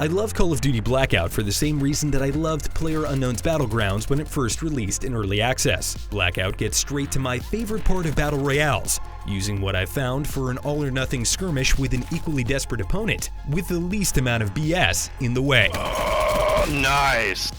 I love Call of Duty Blackout for the same reason that I loved PlayerUnknown's Battlegrounds when it first released in early access. Blackout gets straight to my favorite part of Battle Royales, using what I found for an all-or-nothing skirmish with an equally desperate opponent, with the least amount of BS in the way. Oh, nice.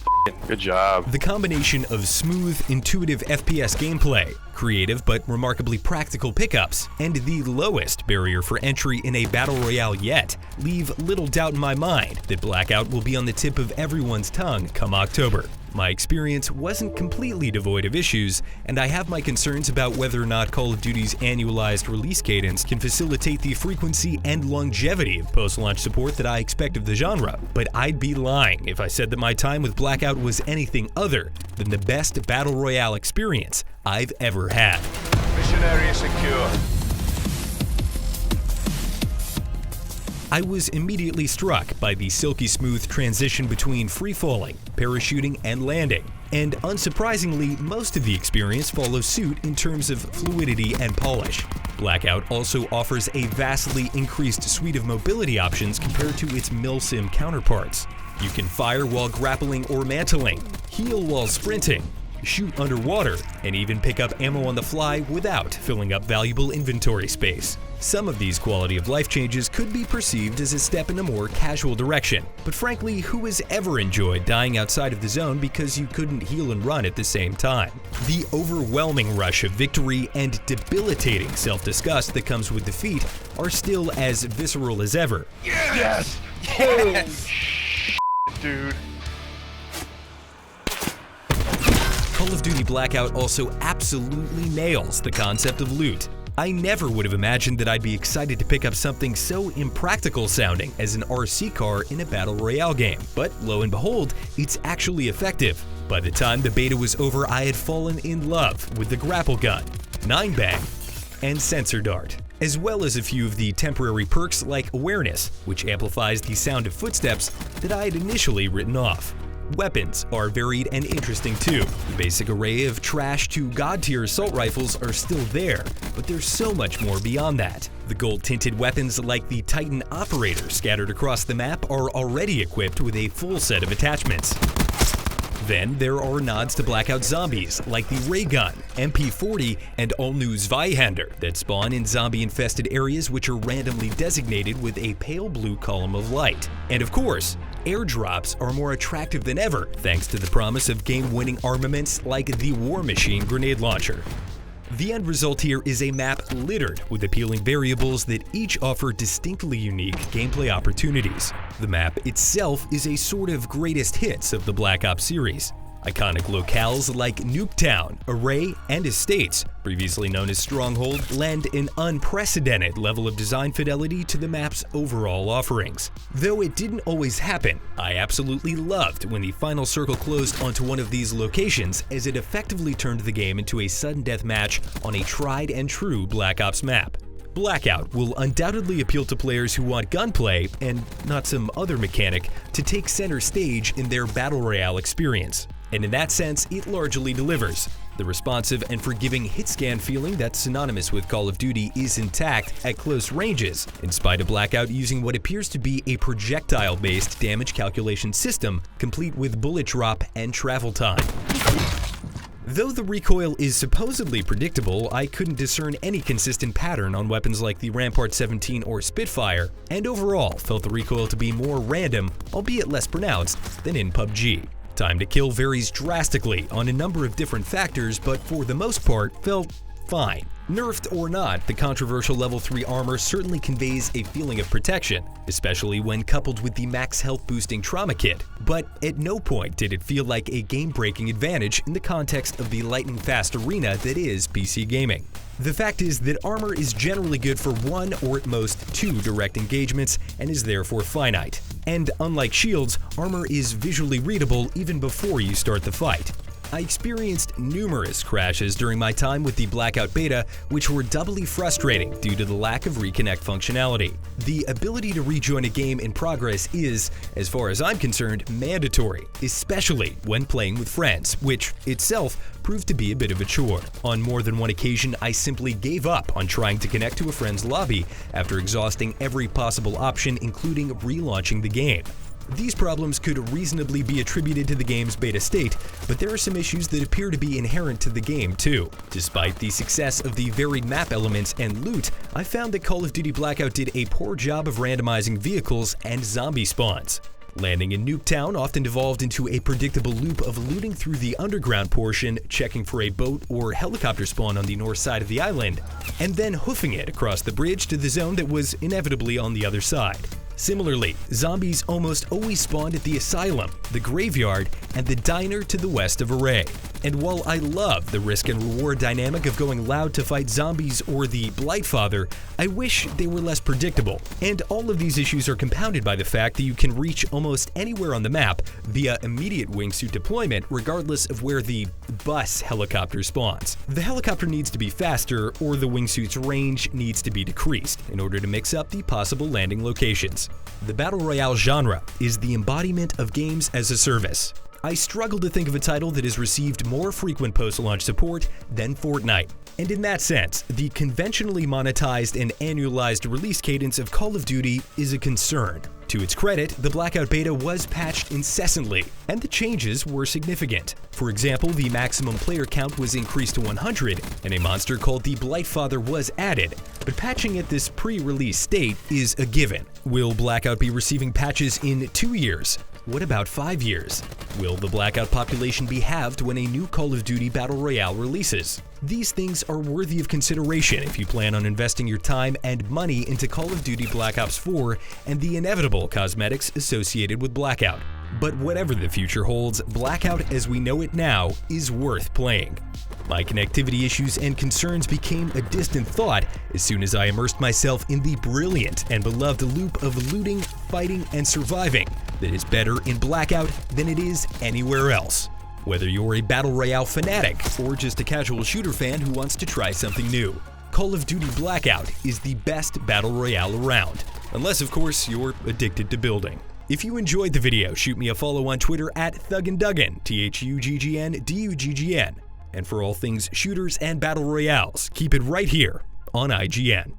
Good job. The combination of smooth, intuitive FPS gameplay, creative but remarkably practical pickups, and the lowest barrier for entry in a battle royale yet leave little doubt in my mind that Blackout will be on the tip of everyone's tongue come October. My experience wasn't completely devoid of issues, and I have my concerns about whether or not Call of Duty's annualized release cadence can facilitate the frequency and longevity of post-launch support that I expect of the genre. But I'd be lying if I said that my time with Blackout was anything other than the best Battle Royale experience I've ever had. Mission area secure. I was immediately struck by the silky smooth transition between free-falling, parachuting, and landing. And unsurprisingly, most of the experience follows suit in terms of fluidity and polish. Blackout also offers a vastly increased suite of mobility options compared to its milsim counterparts. You can fire while grappling or mantling, heal while sprinting, shoot underwater, and even pick up ammo on the fly without filling up valuable inventory space. Some of these quality of life changes could be perceived as a step in a more casual direction, but frankly, who has ever enjoyed dying outside of the zone because you couldn't heal and run at the same time? The overwhelming rush of victory and debilitating self-disgust that comes with defeat are still as visceral as ever. Yes! Yes! Dude. Call of Duty Blackout also absolutely nails the concept of loot. I never would have imagined that I'd be excited to pick up something so impractical sounding as an RC car in a Battle Royale game, but lo and behold, it's actually effective. By the time the beta was over, I had fallen in love with the grapple gun, 9-bang, and sensor dart, as well as a few of the temporary perks like awareness, which amplifies the sound of footsteps that I had initially written off. Weapons are varied and interesting too. The basic array of trash to god-tier assault rifles are still there, but there's so much more beyond that. The gold-tinted weapons like the Titan Operator scattered across the map are already equipped with a full set of attachments. Then there are nods to Blackout zombies like the ray gun, MP40, and all-new Zweihander that spawn in zombie-infested areas which are randomly designated with a pale blue column of light. And of course, airdrops are more attractive than ever thanks to the promise of game-winning armaments like the War Machine grenade launcher. The end result here is a map littered with appealing variables that each offer distinctly unique gameplay opportunities. The map itself is a sort of greatest hits of the Black Ops series. Iconic locales like Nuketown, Array, and Estates, previously known as Stronghold, lend an unprecedented level of design fidelity to the map's overall offerings. Though it didn't always happen, I absolutely loved when the final circle closed onto one of these locations, as it effectively turned the game into a sudden death match on a tried and true Black Ops map. Blackout will undoubtedly appeal to players who want gunplay, and not some other mechanic, to take center stage in their Battle Royale experience. And in that sense, it largely delivers. The responsive and forgiving hitscan feeling that's synonymous with Call of Duty is intact at close ranges, in spite of Blackout using what appears to be a projectile-based damage calculation system, complete with bullet drop and travel time. Though the recoil is supposedly predictable, I couldn't discern any consistent pattern on weapons like the Rampart 17 or Spitfire, and overall felt the recoil to be more random, albeit less pronounced, than in PUBG. Time to kill varies drastically on a number of different factors, but for the most part felt fine. Nerfed or not, the controversial level 3 armor certainly conveys a feeling of protection, especially when coupled with the max health boosting trauma kit, but at no point did it feel like a game-breaking advantage in the context of the lightning fast arena that is PC gaming. The fact is that armor is generally good for 1 or at most 2 direct engagements and is therefore finite. And unlike shields, armor is visually readable even before you start the fight. I experienced numerous crashes during my time with the Blackout beta, which were doubly frustrating due to the lack of reconnect functionality. The ability to rejoin a game in progress is, as far as I'm concerned, mandatory, especially when playing with friends, which itself proved to be a bit of a chore. On more than one occasion, I simply gave up on trying to connect to a friend's lobby after exhausting every possible option, including relaunching the game. These problems could reasonably be attributed to the game's beta state, but there are some issues that appear to be inherent to the game too. Despite the success of the varied map elements and loot, I found that Call of Duty Blackout did a poor job of randomizing vehicles and zombie spawns. Landing in Nuketown often devolved into a predictable loop of looting through the underground portion, checking for a boat or helicopter spawn on the north side of the island, and then hoofing it across the bridge to the zone that was inevitably on the other side. Similarly, zombies almost always spawned at the asylum, the graveyard, and the diner to the west of Array. And while I love the risk and reward dynamic of going loud to fight zombies or the Blightfather, I wish they were less predictable. And all of these issues are compounded by the fact that you can reach almost anywhere on the map via immediate wingsuit deployment regardless of where the bus helicopter spawns. The helicopter needs to be faster, or the wingsuit's range needs to be decreased in order to mix up the possible landing locations. The Battle Royale genre is the embodiment of games as a service. I struggle to think of a title that has received more frequent post-launch support than Fortnite. And in that sense, the conventionally monetized and annualized release cadence of Call of Duty is a concern. To its credit, the Blackout beta was patched incessantly, and the changes were significant. For example, the maximum player count was increased to 100, and a monster called the Blightfather was added. But patching at this pre-release state is a given. Will Blackout be receiving patches in 2 years? What about 5 years? Will the Blackout population be halved when a new Call of Duty Battle Royale releases? These things are worthy of consideration if you plan on investing your time and money into Call of Duty Black Ops 4 and the inevitable cosmetics associated with Blackout. But whatever the future holds, Blackout as we know it now is worth playing. My connectivity issues and concerns became a distant thought as soon as I immersed myself in the brilliant and beloved loop of looting, fighting, and surviving that is better in Blackout than it is anywhere else. Whether you're a Battle Royale fanatic or just a casual shooter fan who wants to try something new, Call of Duty Blackout is the best Battle Royale around. Unless, of course, you're addicted to building. If you enjoyed the video, shoot me a follow on Twitter at Thuggnduggan, THUGGNDUGGN. And for all things shooters and battle royales, keep it right here on IGN.